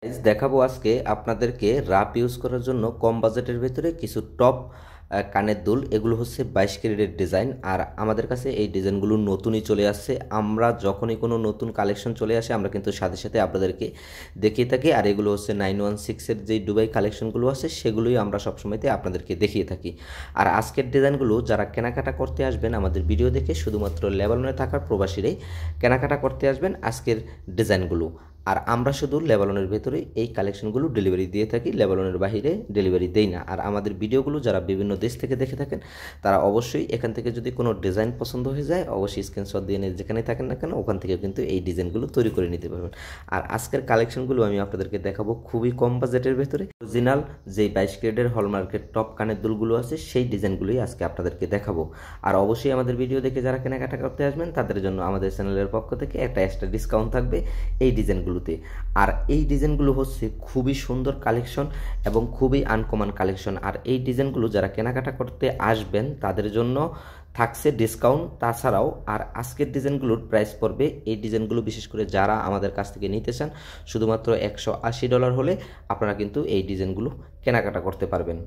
Guys, দেখাবো আজকে আপনাদেরকে রাপ ইউজ করার জন্য কম বাজেটের ভেতরে কিছু টপ কানের দুল। এগুলো হচ্ছে 22 ক্যারেটের ডিজাইন, আর আমাদের কাছে এই ডিজাইনগুলো নতুনই চলে আসছে। আমরা যখনই কোনো নতুন কালেকশন চলে আসে আমরা কিন্তু সাথে সাথে আপনাদেরকে দেখিয়ে থাকি। আর এগুলো হচ্ছে 916-এর যেই দুবাই কালেকশনগুলো আছে সেগুলোই আমরা সবসময়তে আপনাদেরকে দেখিয়ে থাকি। আর আজকের ডিজাইনগুলো যারা কেনাকাটা করতে আসবেন আমাদের ভিডিও দেখে, শুধুমাত্র লেবাননে থাকার প্রবাসীরাই কেনাকাটা করতে আসবেন আজকের ডিজাইনগুলো। আর আমরা শুধু লেবাননের ভেতরে এই কালেকশনগুলো ডেলিভারি দিয়ে থাকি, লেবাননের বাইরে ডেলিভারি দেই না। আর আমাদের ভিডিওগুলো যারা বিভিন্ন দেশ থেকে দেখে থাকেন তারা অবশ্যই এখান থেকে যদি কোনো ডিজাইন পছন্দ হয়ে যায় অবশ্যই স্ক্রিনশট দিয়ে নিয়ে যেখানে থাকেন না কেন ওখান থেকে কিন্তু এই ডিজাইনগুলো তৈরি করে নিতে পারবেন। আর আজকের কালেকশনগুলো আমি আপনাদেরকে দেখাবো খুবই কম বাজেটের ভেতরে। অরিজিনাল যেই 22 ক্যারেটের হলমার্কের টপ কানের দুলগুলো আছে সেই ডিজাইনগুলোই আজকে আপনাদেরকে দেখাবো। আর অবশ্যই আমাদের ভিডিও দেখে যারা কেনাকাটা করতে আসবেন তাদের জন্য আমাদের চ্যানেলের পক্ষ থেকে একটা এক্সট্রা ডিসকাউন্ট থাকবে এই ডিজাইনগুলোতে। আর এই ডিজাইনগুলো হচ্ছে খুবই সুন্দর কালেকশন এবং খুবই আনকমন কালেকশন। আর এই ডিজাইনগুলো যারা কেনাকাটা করতে আসবেন তাদের জন্য থাকছে ডিসকাউন্ট। তাছাড়াও আর আজকের ডিজাইনগুলোর প্রাইস পড়বে, এই ডিজাইনগুলো বিশেষ করে যারা আমাদের কাছ থেকে নিতে চান শুধুমাত্র $180 হলে আপনারা কিন্তু এই ডিজাইনগুলো কেনাকাটা করতে পারবেন।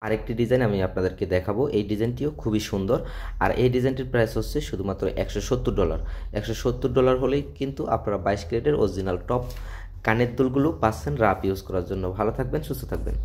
আরেকটি ডিজাইন আমি আপনাদেরকে দেখাবো, এই ডিজাইনটিও খুবই সুন্দর। আর এই ডিজাইনটির প্রাইস হচ্ছে শুধুমাত্র $170। $170 হলেই কিন্তু আপনারা 22 ক্যারেটের অরিজিনাল টপ কানের দুলগুলো পাচ্ছেন রাপ ইউজ করার জন্য। ভালো থাকবেন, সুস্থ থাকবেন।